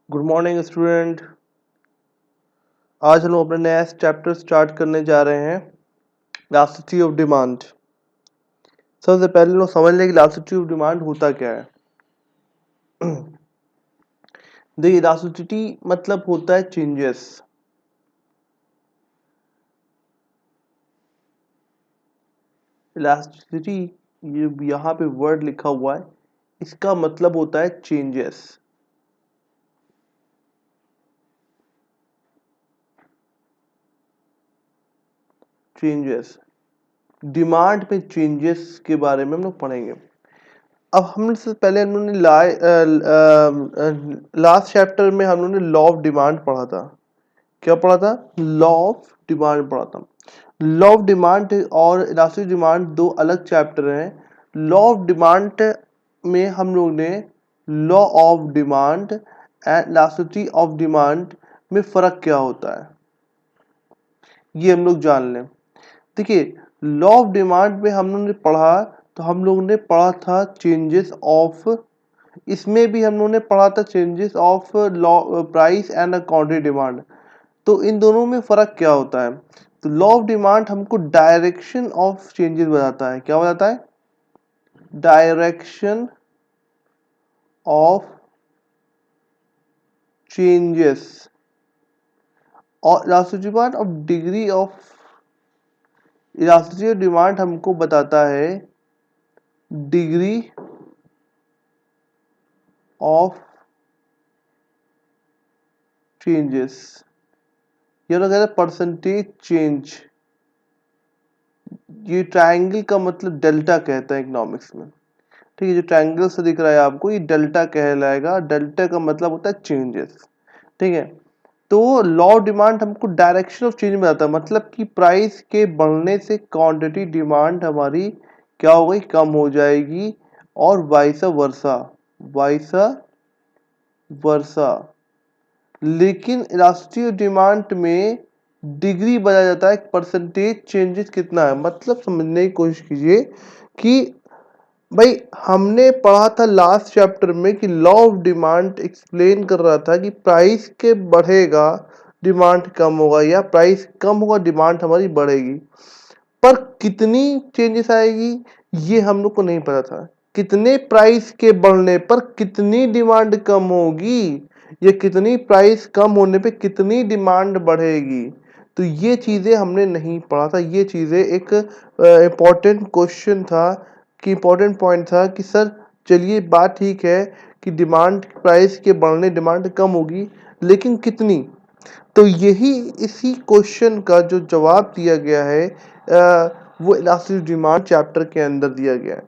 Good morning student. आज हम लोग अपना नया चैप्टर स्टार्ट करने जा रहे हैं, इलास्टिसिटी ऑफ डिमांड। सबसे पहले लोग समझ लें कि इलास्टिसिटी ऑफ डिमांड होता क्या है। देखिए, इलास्टिसिटी मतलब होता है चेंजेस। इलास्टिसिटी, ये यहाँ पे वर्ड लिखा हुआ है, इसका मतलब होता है चेंजेस। चेंजेस, डिमांड में चेंजेस के बारे में हम लोग पढ़ेंगे। अब हम से पहले हम लोगों ने लास्ट चैप्टर में हम लोगों ने लॉ ऑफ डिमांड पढ़ा था। क्या पढ़ा था? लॉ ऑफ डिमांड पढ़ा था। लॉ ऑफ डिमांड और इलास्टिक डिमांड दो अलग चैप्टर हैं। लॉ ऑफ डिमांड में हम लोग ने law of demand and elasticity of demand में फर्क क्या होता है ये हम लोग जान लें। देखिए, लॉ ऑफ डिमांड में हम लोग ने पढ़ा, तो हम लोग ने पढ़ा था चेंजेस ऑफ, इसमें भी हम लोग ने पढ़ा था changes of law price and quantity demand. तो इन दोनों में फर्क क्या होता है? तो लॉ ऑफ डिमांड हमको डायरेक्शन ऑफ चेंजेस बताता है। क्या बताता है? Direction of changes. और elasticity demand of degree of, elasticity demand हमको बताता है डिग्री ऑफ चेंजेस, ये लोग कहते हैं परसेंटेज चेंज। ये ट्रायंगल का मतलब डेल्टा कहता है इकोनॉमिक्स में। ठीक है, जो ट्रायंगल से दिख रहा है आपको, ये डेल्टा कहलाएगा। डेल्टा का मतलब होता है चेंजेस। ठीक है, तो लॉ डिमांड हमको डायरेक्शन ऑफ चेंज बताता है, मतलब कि प्राइस के बढ़ने से क्वांटिटी डिमांड हमारी क्या हो गई? कम हो जाएगी। और वाइस वर्सा, वाइस वर्सा। लेकिन इलास्टिसिटी डिमांड में डिग्री बताया जाता है, परसेंटेज चेंजेस कितना है। मतलब समझने की कोशिश कीजिए कि भाई, हमने पढ़ा था लास्ट चैप्टर में कि लॉ ऑफ डिमांड एक्सप्लेन कर रहा था कि प्राइस के बढ़ेगा डिमांड कम होगा, या प्राइस कम होगा डिमांड हमारी बढ़ेगी। पर कितनी चेंजेस आएगी ये हम लोग को नहीं पता था। कितने प्राइस के बढ़ने पर कितनी डिमांड कम होगी, या कितनी प्राइस कम होने पे कितनी डिमांड बढ़ेगी, तो ये चीज़ें हमने नहीं पढ़ा था। ये चीज़ें एक इम्पॉर्टेंट क्वेश्चन था, कि इम्पोर्टेंट पॉइंट था कि सर चलिए बात ठीक है कि डिमांड, प्राइस के बढ़ने डिमांड कम होगी, लेकिन कितनी। तो यही, इसी क्वेश्चन का जो जवाब दिया गया है वो इलास्टिक डिमांड चैप्टर के अंदर दिया गया है।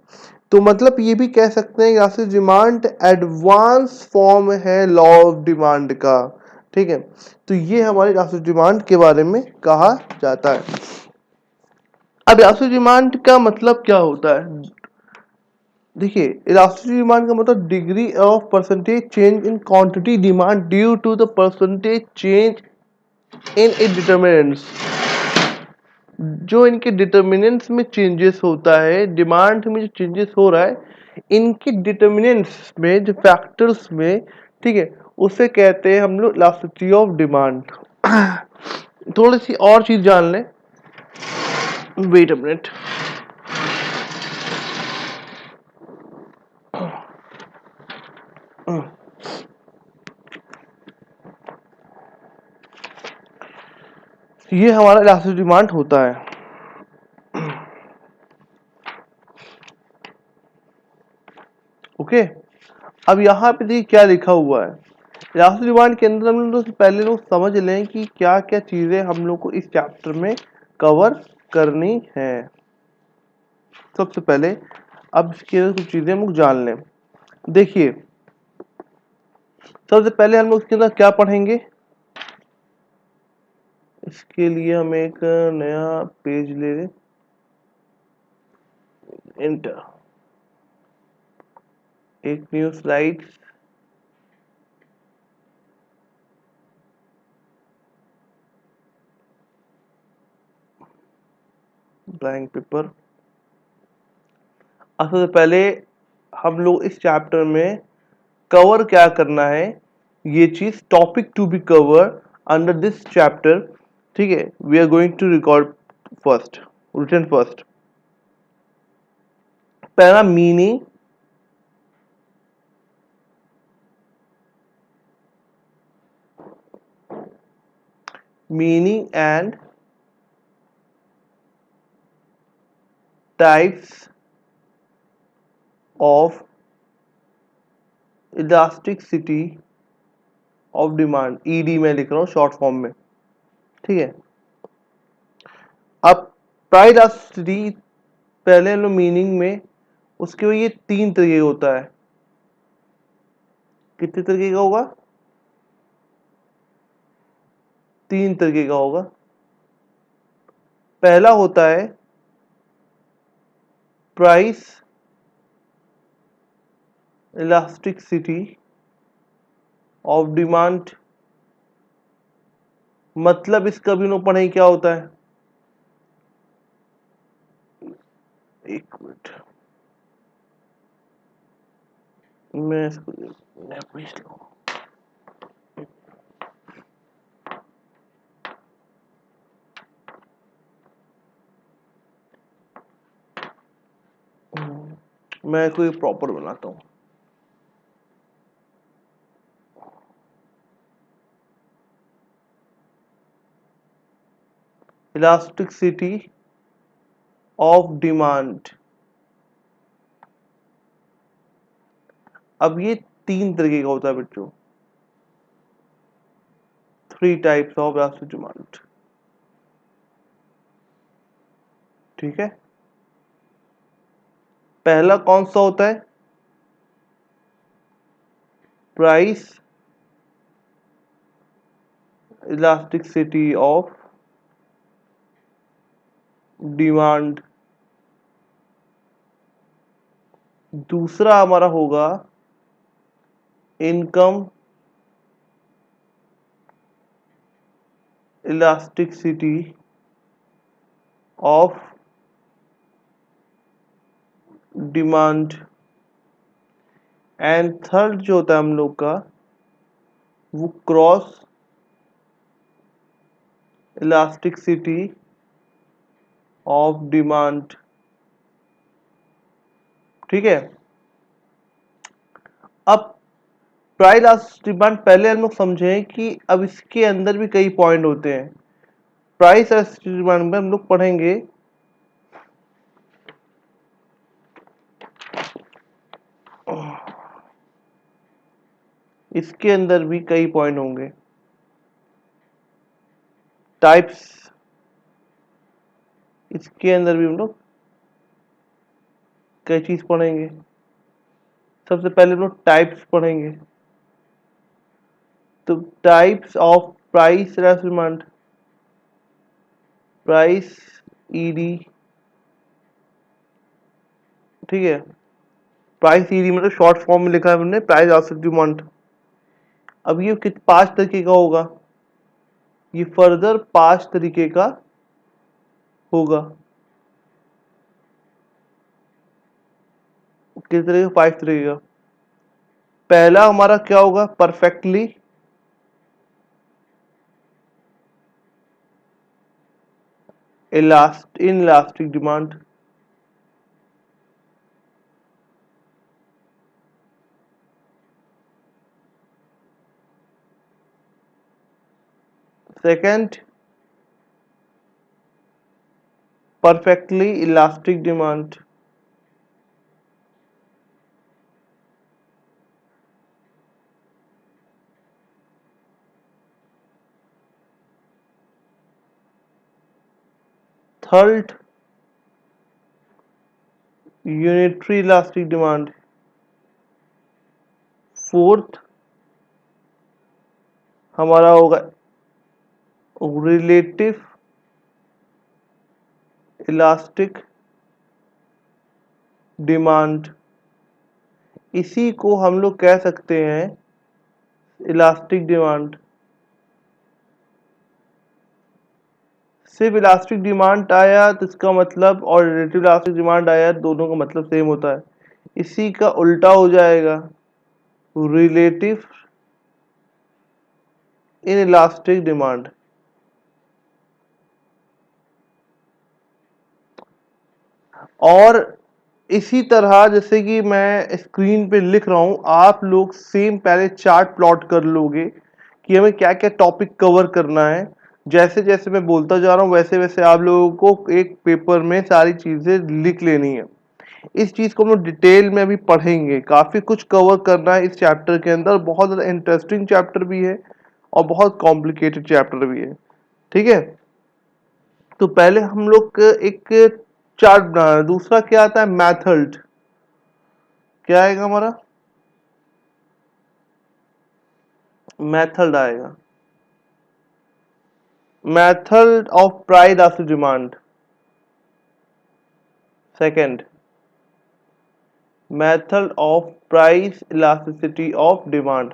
तो मतलब ये भी कह सकते हैं इलास्टिक डिमांड एडवांस फॉर्म है लॉ ऑफ डिमांड का। ठीक है, तो ये हमारे इलास्टिक डिमांड के बारे में कहा जाता है। अब इलास्टिक डिमांड का मतलब क्या होता है? देखिए, इलास्टिसिटी डिमांड का मतलब degree of percentage change in quantity demand due to the percentage change in it determinants. जो इनके डिटरमिनेंट्स में चेंजेस होता है, डिमांड में जो चेंजेस हो रहा है, इनके डिटरमिनेंट्स में, जो फैक्टर्स में, ठीक है, उसे कहते हैं हम लोग इलास्टिसिटी ऑफ डिमांड। थोड़ी सी और चीज जान लें। Wait a minute. ये हमारा इलास्टिक डिमांड होता है। ओके, अब यहाँ पे देखिए क्या लिखा हुआ है। इलास्टिक डिमांड के अंदर हम लोग पहले लोग समझ लें कि क्या क्या चीजें हम लोग को इस चैप्टर में कवर करनी है। सबसे पहले अब इसके अंदर कुछ चीजें हम लोग जान लें। देखिए, सबसे पहले हम लोग इसके अंदर क्या पढ़ेंगे। इसके लिए हम एक नया पेज ले लें, एंटर, एक न्यू स्लाइड, ब्लैंक पेपर। सबसे पहले हम लोग इस चैप्टर में कवर क्या करना है, ये चीज topic to be cover under this chapter, ठीक है। We are going to record first, written first. पहला meaning, meaning and types of elasticity of demand, ED में लिख रहा हूँ शॉर्ट फॉर्म में, ठीक है। अब प्राइस इलास्टिसिटी पहले लो मीनिंग में, उसके बाद ये 3 तरीके का होता है। कितने तरीके का होगा? 3 तरीके का होगा। पहला होता है प्राइस इलास्टिसिटी ऑफ डिमांड, मतलब इसका भी लोग पढ़े क्या होता है। एक मिनट, मैं इसको पूछ लूँ। मैं कोई प्रॉपर बनाता हूँ। इलास्टिसिटी ऑफ डिमांड, अब ये 3 तरीके का होता है बच्चों, 3 टाइप्स ऑफ इलास्टिक डिमांड, ठीक है। पहला कौन सा होता है? Price elasticity of demand. दूसरा हमारा होगा income elasticity of demand. And third जो होता है हम लोग का, वो क्रॉस इलास्टिसिटी ऑफ डिमांड, ठीक है। अब प्राइस इलास्टिक डिमांड पहले हम लोग समझें कि अब इसके अंदर भी कई पॉइंट होते हैं। प्राइस इलास्टिक डिमांड में हम लोग पढ़ेंगे इसके अंदर भी कई पॉइंट होंगे। टाइप्स, इसके अंदर भी हम लोग कई चीज पढ़ेंगे। सबसे पहले हम लोग टाइप्स पढ़ेंगे। तो types of price elastic demand, price ED, ठीक है। प्राइस ईडी मतलब शॉर्ट फॉर्म में लिखा है हमने प्राइस इलास्टिक डिमांड। अब ये 5 तरीके का होगा, ये फर्दर 5 तरीके का होगा। किस तरह का? 5 तरीके का। पहला हमारा क्या होगा? Perfectly elastic demand. Second, perfectly elastic demand. Third, unitary elastic demand. Fourth हमारा होगा रिलेटिव इलास्टिक डिमांड। इसी को हम लोग कह सकते हैं इलास्टिक डिमांड। सिर्फ इलास्टिक डिमांड आया तो इसका मतलब, और रिलेटिव इलास्टिक डिमांड आया, दोनों का मतलब सेम होता है। इसी का उल्टा हो जाएगा रिलेटिव इन इलास्टिक डिमांड। और इसी तरह जैसे कि मैं स्क्रीन पे लिख रहा हूं, आप लोग सेम पहले चार्ट प्लॉट कर लोगे कि हमें क्या क्या टॉपिक कवर करना है। जैसे जैसे मैं बोलता जा रहा हूं वैसे वैसे आप लोगों को एक पेपर में सारी चीजें लिख लेनी है। इस चीज को हम लोग डिटेल में अभी पढ़ेंगे, काफी कुछ कवर करना है इस चैप्टर के अंदर। बहुत ज्यादा इंटरेस्टिंग चैप्टर भी है और बहुत कॉम्प्लिकेटेड चैप्टर भी है। ठीक है, तो पहले हम लोग एक चार्ट बना है। दूसरा क्या आता है, मैथड। क्या आएगा हमारा, मेथड आएगा, method of price elastic demand. Second, method of price elasticity of demand.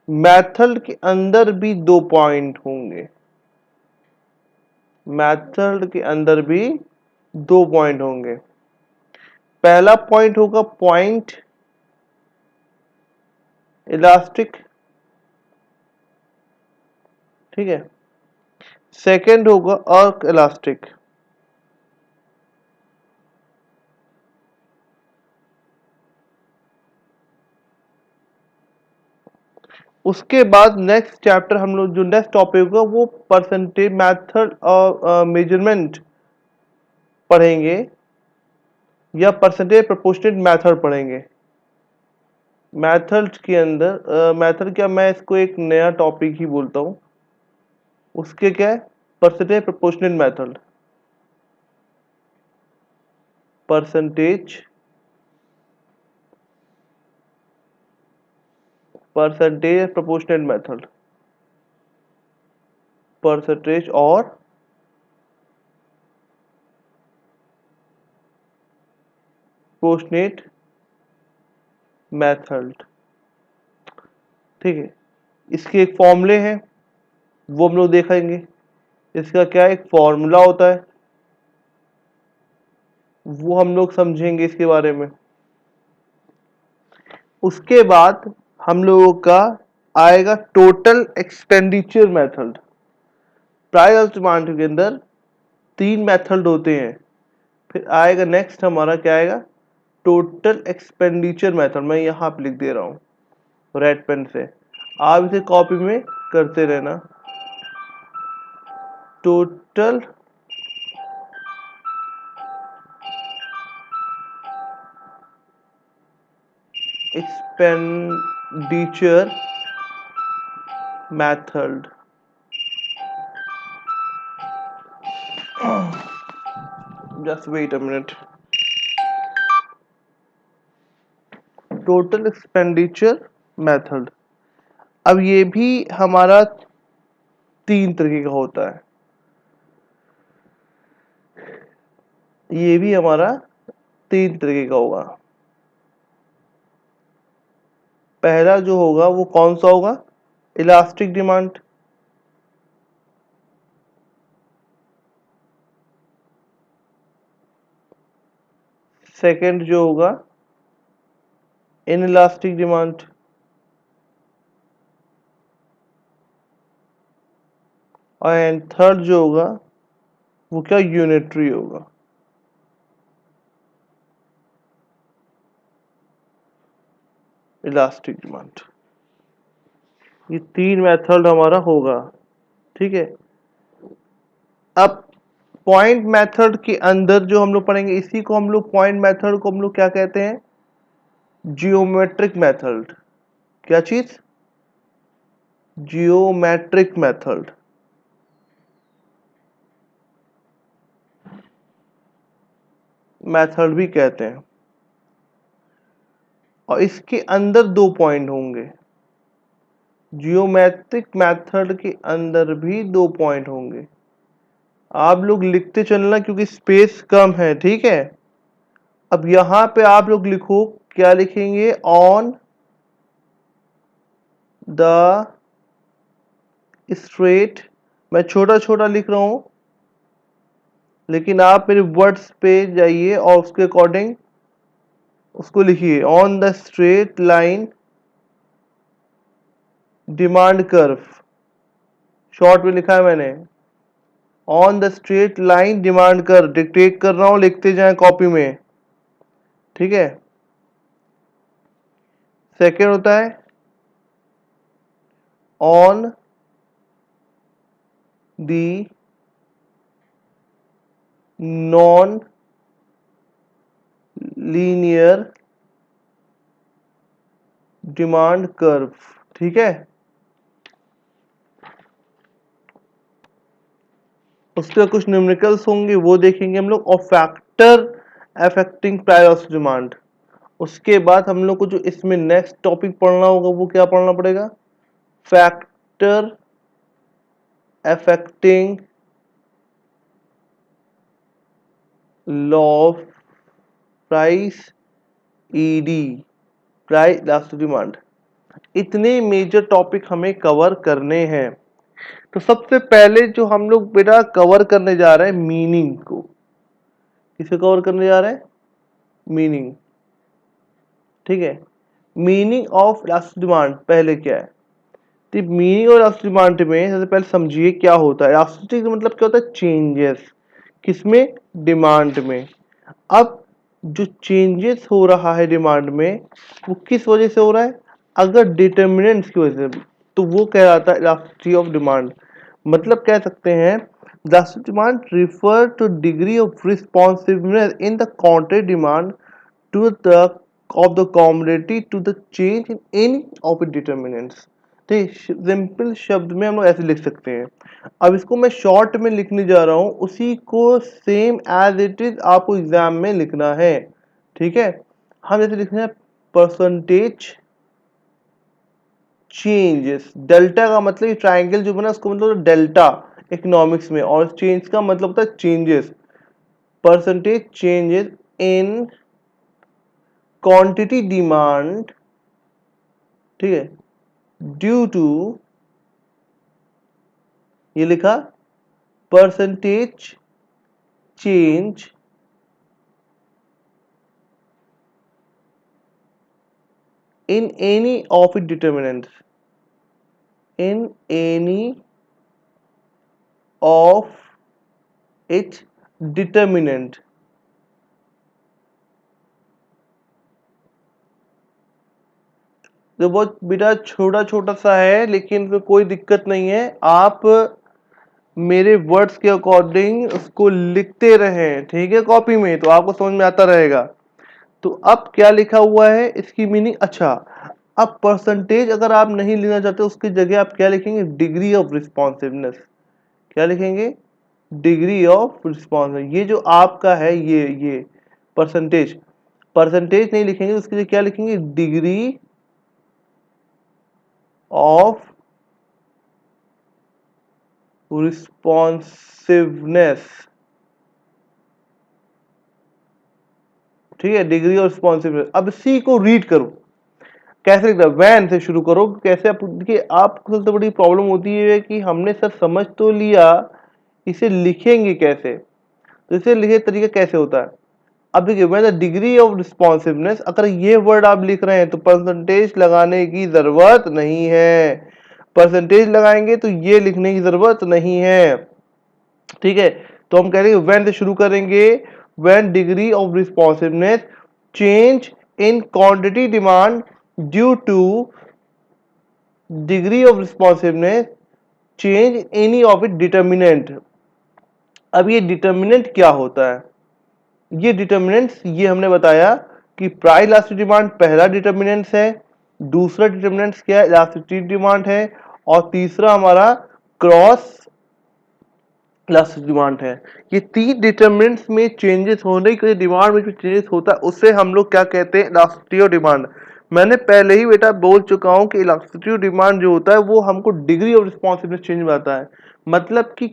Method के अंदर भी दो पॉइंट होंगे, मेथड के अंदर भी दो पॉइंट होंगे। पहला पॉइंट होगा पॉइंट इलास्टिक, ठीक है। सेकंड होगा अर्क इलास्टिक। उसके बाद नेक्स्ट चैप्टर हम लोग जो नेक्स्ट टॉपिक होगा वो परसेंटेज मेथड और मेजरमेंट पढ़ेंगे या परसेंटेज प्रोपोर्शनेट मेथड पढ़ेंगे। मेथड के अंदर मेथड क्या, मैं इसको एक नया टॉपिक ही बोलता हूँ। उसके क्या है, percentage proportionate method, percentage percentage proportionate method, percentage और प्रोपोर्शनेट मेथड। ठीक है, इसके एक फॉर्मूले हैं वो हम लोग देखेंगे। इसका क्या एक फॉर्मूला होता है वो हम लोग समझेंगे इसके बारे में। उसके बाद हम लोगों का आएगा total expenditure method. Price demand के अंदर तीन मेथड होते हैं। फिर आएगा नेक्स्ट हमारा क्या आएगा, टोटल एक्सपेंडिचर मेथड। मैं यहाँ पे लिख दे रहा हूँ रेड पेन से, आप इसे कॉपी में करते रहना। Total expenditure method. Just wait a minute. Total expenditure method, अब ये भी हमारा तीन तरीके का होता है। ये भी हमारा तीन तरीके का होगा। पहला जो होगा वो कौन सा होगा, इलास्टिक डिमांड। सेकंड जो होगा इनइलास्टिक डिमांड। और थर्ड जो होगा वो क्या, यूनिटरी होगा। इलास्टिक डिमांड, ये तीन मेथड हमारा होगा। ठीक है, अब पॉइंट मेथड के अंदर जो हम लोग पढ़ेंगे, इसी को हम लोग पॉइंट मेथड को हम लोग क्या कहते हैं, जियोमेट्रिक मेथड। क्या चीज, जियोमेट्रिक मेथड। मेथड भी कहते हैं। और इसके अंदर दो पॉइंट होंगे, जियोमेट्रिक मेथड के अंदर भी दो पॉइंट होंगे। आप लोग लिखते चलना क्योंकि स्पेस कम है, ठीक है। अब यहां पे आप लोग लिखो, क्या लिखेंगे, ऑन द स्ट्रेट। मैं छोटा छोटा लिख रहा हूं लेकिन आप मेरे वर्ड्स पे जाइए और उसके अकॉर्डिंग उसको लिखिए। On the straight line demand curve, short में लिखा है मैंने, on the straight line demand कर, डिक्टेट कर रहा हूं, लिखते जाएं कॉपी में, ठीक है। सेकेंड होता है on the non linear demand curve, ठीक है। उसके कुछ न्यूमेरिकल्स होंगे वो देखेंगे हम लोग, और फैक्टर अफेक्टिंग प्राइस डिमांड। उसके बाद हम लोग को जो इसमें नेक्स्ट टॉपिक पढ़ना होगा वो क्या पढ़ना पड़ेगा, factor affecting law of price, ED, price elastic demand. इतने मेजर टॉपिक हमें कवर करने हैं। तो सबसे पहले जो हम लोग बेटा कवर करने जा रहे हैं मीनिंग को, किसे कवर करने जा रहे हैं, मीनिंग, ठीक है। मीनिंग ऑफ इलास्टिक डिमांड पहले क्या है, तो मीनिंग ऑफ इलास्टिक डिमांड में सबसे पहले समझिए क्या होता है। इलास्टिक मतलब क्या होता है, चेंजेस, किसमें, डिमांड में। अब जो चेंजेस हो रहा है डिमांड में वो किस वजह से हो रहा है, अगर डिटर्मिनेंट्स की वजह से, तो वो कहलाता है इलास्टिसिटी ऑफ डिमांड। मतलब कह सकते हैं elastic demand refer to degree of responsiveness in the contract demand to the of the commodity to the change in any of it determinants. ठीक, सिंपल शब्द में हम लोग ऐसे लिख सकते हैं। अब इसको मैं शॉर्ट में लिखने जा रहा हूं, उसी को सेम एज इट इज आपको एग्जाम में लिखना है, ठीक है। हम जैसे लिखना है परसेंटेज चेंजेस, डेल्टा का मतलब ट्राइंगल जो बना उसको मतलब डेल्टा इकोनॉमिक्स में, और चेंज का मतलब होता है changes, percentage changes in quantity demand, ठीक है, ड्यू टू, ये लिखा percentage change in any of its determinants, in any of its determinant। तो बहुत बेटा छोटा छोटा सा है लेकिन फिर कोई दिक्कत नहीं है, आप मेरे वर्ड्स के अकॉर्डिंग उसको लिखते रहें, ठीक है, कॉपी में, तो आपको समझ में आता रहेगा। तो अब क्या लिखा हुआ है इसकी मीनिंग, अच्छा अब परसेंटेज अगर आप नहीं लेना चाहते उसकी जगह आप क्या लिखेंगे, डिग्री ऑफ रिस्पॉन्सिवनेस। क्या लिखेंगे, डिग्री ऑफ रिस्पॉन्स। ये जो आपका है ये परसेंटेज, परसेंटेज नहीं लिखेंगे उसके लिए क्या लिखेंगे, डिग्री ऑफ रिस्पॉन्सिवनेस, ठीक है, डिग्री ऑफ रिस्पॉन्सिवनेस। अब सी को रीड करो, कैसे लिखना, वैन से शुरू करो। कैसे आप देखिए, आपको सबसे बड़ी प्रॉब्लम होती है कि हमने सर समझ तो लिया, इसे लिखेंगे कैसे, तो इसे लिखे तरीका कैसे होता है। अब देखिए when the degree of responsiveness, अगर ये वर्ड आप लिख रहे हैं तो परसेंटेज लगाने की जरूरत नहीं है, परसेंटेज लगाएंगे तो ये लिखने की जरूरत नहीं है, ठीक है। तो हम कह रहे हैं व्हेन से शुरू करेंगे, when degree of responsiveness change in quantity demand due to degree of responsiveness change any of it determinant. अब ये डिटर्मिनेंट क्या होता है, ये डिटर्मिनेंट्स ये हमने बताया कि प्राइस इलास्टिक डिमांड पहला डिटर्मिनेंट्स है, दूसरा डिटर्मिनेंट्स क्या है, इलास्टिसिटी डिमांड है, और तीसरा हमारा क्रॉस इलास्टिक डिमांड है। ये तीन डिटर्मिनेंट्स में चेंजेस होने की, डिमांड में जो चेंजेस होता है उससे हम लोग क्या कहते हैं, इलास्टिसिटी ऑफ डिमांड। मैंने पहले ही बेटा बोल चुका हूं कि इलास्टिसिटी ऑफ डिमांड जो होता है वो हमको डिग्री ऑफ रिस्पॉन्सिवनेस चेंज बताता है, मतलब कि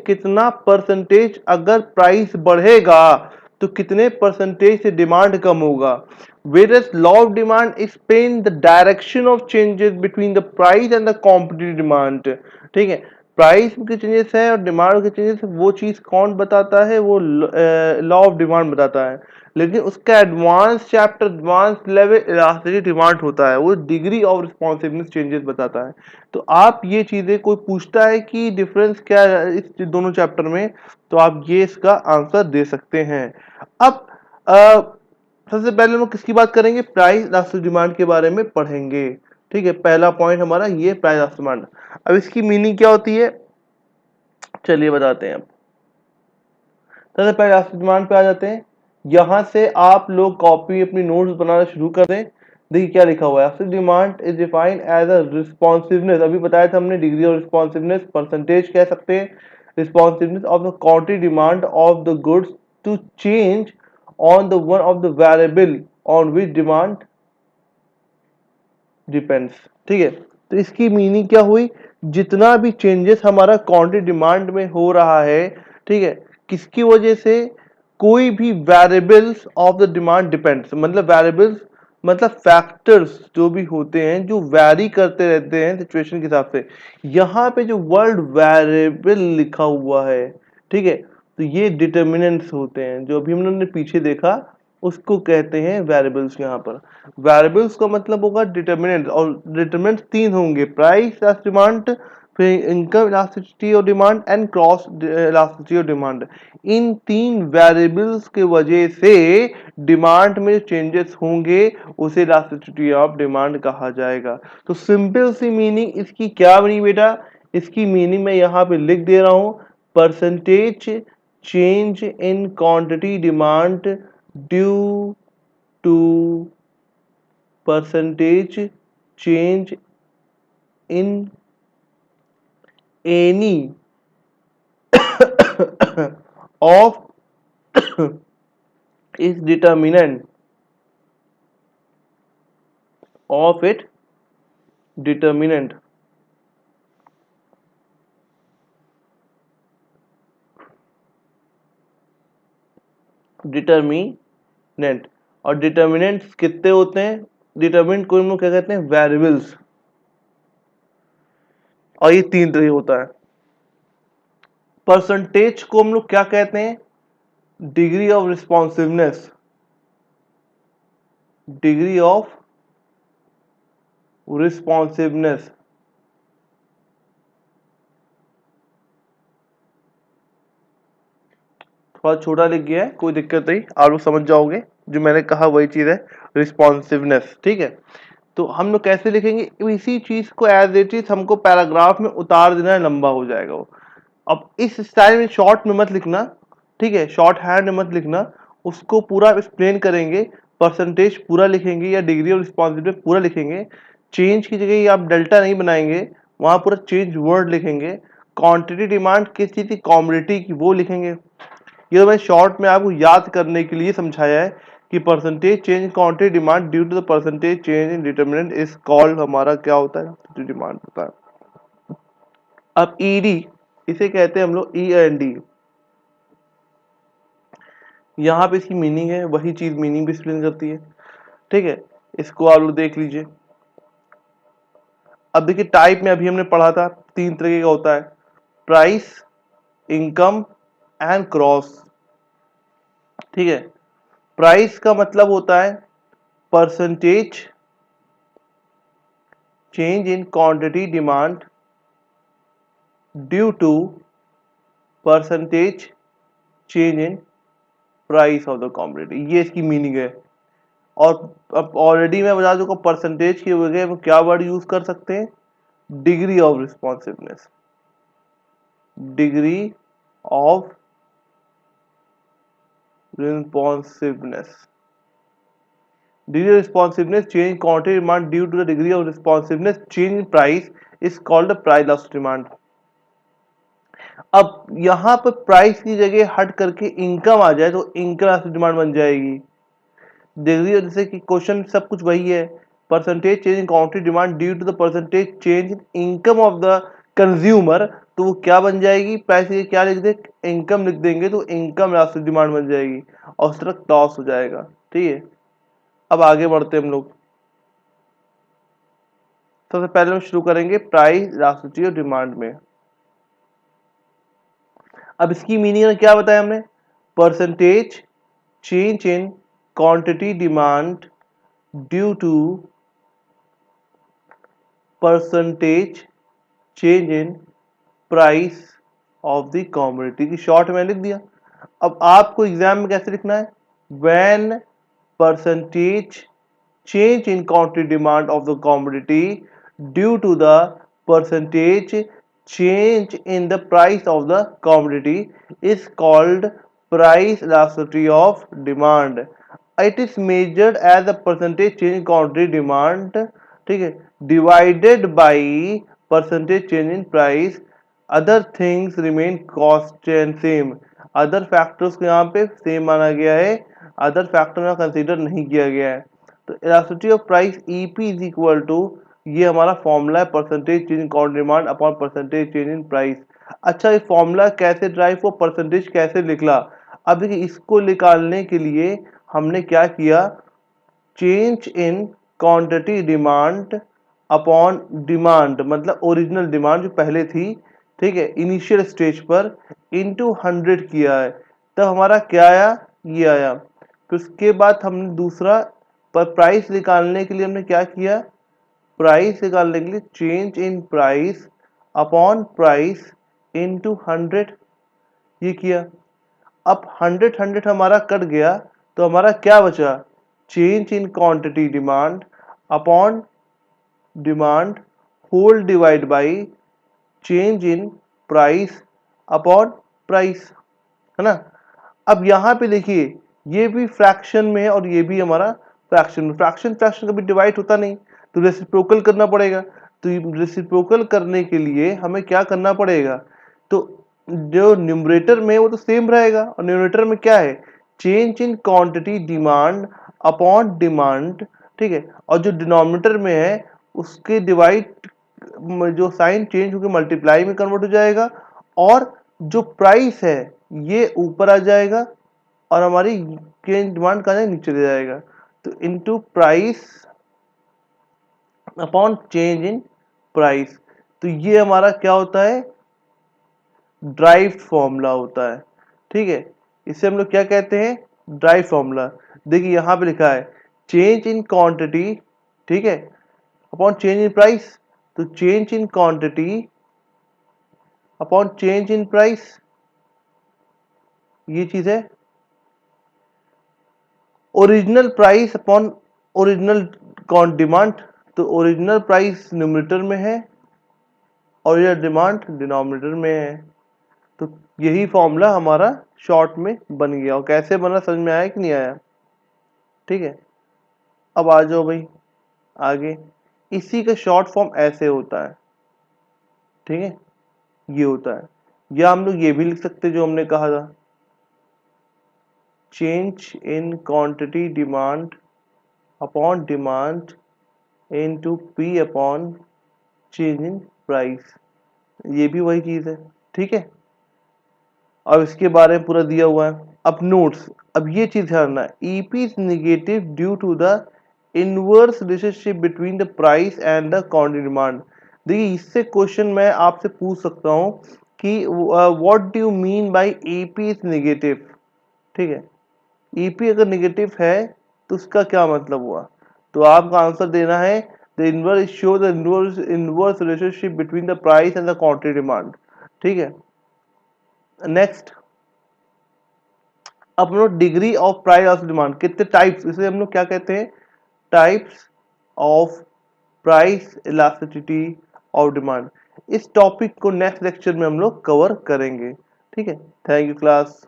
कितना परसेंटेज अगर प्राइस बढ़ेगा तो कितने परसेंटेज से डिमांड कम होगा। Whereas law of demand explain the direction of changes between the price and the competitive demand, ठीक है। प्राइस के चेंजेस है और डिमांड के चेंजेस, वो चीज कौन बताता है, वो लॉ ऑफ डिमांड बताता है। लेकिन उसका advance chapter, advance level elasticity demand होता है, वो डिग्री ऑफ रिस्पॉन्सिवनेस चेंजेस बताता है। तो आप ये चीजें, कोई पूछता है कि डिफरेंस क्या है इस दोनों चैप्टर में, तो आप ये इसका आंसर दे सकते हैं। अब सबसे पहले हम लोग किसकी बात करेंगे, प्राइस इलास्टिक डिमांड के बारे में पढ़ेंगे। ठीक है, पहला पॉइंट हमारा ये प्राइस इलास्टिक डिमांड। अब इसकी मीनिंग क्या होती है, चलिए बताते हैं। अब सबसे पहले इलास्टिक डिमांड पे आ जाते हैं। यहां से आप लोग कॉपी अपनी नोट्स बनाना शुरू कर दें। देखिए क्या लिखा हुआ है, elastic demand is defined as a responsiveness, अभी बताया था हमने, डिग्री ऑफ रिस्पॉन्सिवनेस, परसेंटेज कह सकते हैं, responsiveness of the quantity demand of the goods to change on the one of the variable on which demand depends. ठीक है, तो इसकी मीनिंग क्या हुई, जितना भी चेंजेस हमारा क्वांटिटी डिमांड में हो रहा है, ठीक है, किसकी वजह से, कोई भी variables of the demand depends, मतलब वेरिएबल्स मतलब फैक्टर्स जो भी होते हैं जो वैरी करते रहते हैं सिचुएशन के हिसाब से। यहाँ पे जो वर्ड वेरिएबल लिखा हुआ है, ठीक है, तो ये डिटर्मिनेंट्स होते हैं, जो अभी हमने पीछे देखा उसको कहते हैं वेरिएबल्स। यहाँ पर वेरिएबल्स का मतलब होगा डिटर्मिनेंट, और डिटर्मिनेंट तीन होंगे, प्राइस इलास्टिक डिमांड, फिर इनकम इलास्टिसिटी और डिमांड एंड क्रॉस इलास्टिसिटी और डिमांड। इन तीन वेरिएबल्स के वजह से डिमांड में चेंजेस होंगे, उसे इलास्टिसिटी ऑफ डिमांड कहा जाएगा। तो सिंपल सी मीनिंग इसकी क्या बनी बेटा, इसकी मीनिंग मैं यहाँ पे लिख दे रहा हूँ, percentage change in quantity demand due to percentage change in any of is determinant of it determinant determinant. और डिटर्मिनेंट्स कितने होते हैं, डिटर्मिनेंट को हम लोग क्या कहते हैं, वेरिएबल्स, और ये तीन तरह होता है। परसेंटेज को हम लोग क्या कहते हैं, degree of responsiveness, degree of responsiveness. थोड़ा छोटा लिख गया है, कोई दिक्कत नहीं, आप लोग समझ जाओगे, जो मैंने कहा वही चीज है, रिस्पॉन्सिवनेस। ठीक है, तो हम लोग कैसे लिखेंगे, इसी चीज को एज इट इज हमको पैराग्राफ में उतार देना है, लंबा हो जाएगा वो। अब इस स्टाइल में शॉर्ट में मत लिखना, ठीक है, शॉर्ट हैंड में मत लिखना, उसको पूरा एक्सप्लेन करेंगे। परसेंटेज पूरा लिखेंगे या डिग्री ऑफ रिस्पॉन्सिबिलिटी पूरा लिखेंगे। चेंज की जगह ये आप डेल्टा नहीं बनाएंगे, वहां पूरा चेंज वर्ड लिखेंगे। क्वांटिटी डिमांड किस चीज की, कॉमोडिटी की, वो लिखेंगे। ये तो मैं शॉर्ट में आपको याद करने के लिए समझाया है कि percentage change quantity demand due to the percentage change in determinant is called, हमारा क्या होता है, डिमांड होता है। अब ईडी, इसे कहते हैं हम लोग ई एंड डी। यहाँ पे इसकी मीनिंग है, वही चीज मीनिंग भी एक्सप्लेन करती है। ठीक है, इसको आप लोग देख लीजिए। अब देखिए टाइप में अभी हमने पढ़ा था, तीन तरीके का होता है, प्राइस, इनकम एंड क्रॉस। ठीक है, प्राइस का मतलब होता है percentage change in quantity demand due to percentage change in price of the commodity, ये इसकी मीनिंग है। और अब ऑलरेडी मैं बता दूंगा, परसेंटेज की जगह हम क्या वर्ड यूज कर सकते हैं, degree of responsiveness, degree of responsiveness, degree of responsiveness change quantity demand due to the degree of responsiveness change in price is called price of demand. अब यहां पर प्राइस की जगह हट करके इनकम आ जाए तो इनकम ऑफ डिमांड बन जाएगी। डिग्री, जैसे कि क्वेश्चन सब कुछ वही है, percentage change in quantity demand due to the percentage change in income of the consumer, तो वो क्या बन जाएगी, प्राइस की क्या लिख दे, इनकम लिख देंगे, तो इनकम इलास्टिक डिमांड बन जाएगी और उस तरह लॉस हो जाएगा। ठीक है, अब आगे बढ़ते हम लोग। सबसे पहले हम शुरू करेंगे प्राइस इलास्टिसिटी और डिमांड में। अब इसकी मीनिंग क्या बताया हमने, percentage change in quantity demand due to percentage change in price of the commodity की शॉर्ट में लिख दिया। अब आपको एग्जाम में कैसे लिखना है, when percentage change in quantity demand of the commodity due to the percentage change in the price of the commodity is called price elasticity of demand. It is measured as the percentage change in quantity demand, ठीक है, divided by percentage change in price. Other things remain constant same. Other factors को यहाँ पे same माना गया है, other factor में consider नहीं किया गया है। तो elasticity of price EP is equal to, ये हमारा फॉर्मूला है, percentage change in quantity demand upon percentage change in price. अच्छा, ये फॉर्मूला कैसे ड्राइव हो, परसेंटेज कैसे निकला। अब देखिए इसको निकालने के लिए हमने क्या किया, change in quantity demand upon demand, मतलब ओरिजिनल डिमांड जो पहले थी, ठीक है, इनिशियल स्टेज पर, इनटू 100 किया है, तब हमारा क्या आया, ये आया। फिर उसके बाद हमने दूसरा, पर प्राइस निकालने के लिए हमने क्या किया, प्राइस निकालने के लिए change in price upon price into 100 ये किया। अब 100 हमारा कट गया, तो हमारा क्या बचा, change in quantity demand upon demand whole divide by change in price upon price, है ना। अब यहाँ पे देखिए ये भी फ्रैक्शन में है और ये भी हमारा फ्रैक्शन में, फ्रैक्शन फ्रैक्शन कभी डिवाइड होता नहीं, तो रेसिप्रोकल करना पड़ेगा। तो रेसिप्रोकल करने के लिए हमें क्या करना पड़ेगा, तो जो न्यूमरेटर में वो तो सेम रहेगा और न्यूमरेटर में क्या है, change in quantity demand upon demand, ठीक है, और जो डिनोमिनेटर में है उसके डिवाइड, जो साइन चेंज होकर मल्टीप्लाई में कन्वर्ट हो जाएगा, और जो प्राइस है ये ऊपर आ जाएगा और हमारी डिमांड का नीचे ले जाएगा। तो into price upon change in price, तो ये हमारा क्या होता है, ड्राइव फॉर्मूला होता है, ठीक है। इसे हम लोग क्या कहते हैं, ड्राइव फॉर्मूला। देखिए यहाँ पे लिखा है चेंज इन क्वांटिटी, ठीक है, अपॉन चेंज इन प्राइस, तो change in quantity upon change in price, ये चीज है। Original price upon original demand, तो ओरिजिनल प्राइस न्यूमरेटर में है और यह डिमांड डिनोमिनेटर में है। तो यही फॉर्मूला हमारा शॉर्ट में बन गया, और कैसे बना समझ में आया कि नहीं आया, ठीक है। अब आ जाओ भाई आगे, इसी का शॉर्ट फॉर्म ऐसे होता है, ठीक है, ये होता है, या हम लोग ये भी लिख सकते जो हमने कहा था, change in quantity demand upon demand into P upon change in price, ये भी वही चीज है, ठीक है। अब इसके बारे में पूरा दिया हुआ है। अब नोट्स, अब ये चीज ध्यान रखना, EP is negative due to the inverse relationship between the price and the quantity demand. देखिए इससे क्वेश्चन मैं आपसे पूछ सकता हूँ कि what do you mean by EP is negative, ठीक है, ईपी अगर नेगेटिव है तो उसका क्या मतलब हुआ, तो आपका आंसर देना है the inverse show the inverse relationship between the price and the quantity demand, ठीक है। नेक्स्ट, अब हम लोग degree of price of demand, कितने टाइप्स, इसे हम लोग क्या कहते हैं, types of price elasticity of demand. इस टॉपिक को नेक्स्ट लेक्चर में हम लोग कवर करेंगे, ठीक है। Thank you class.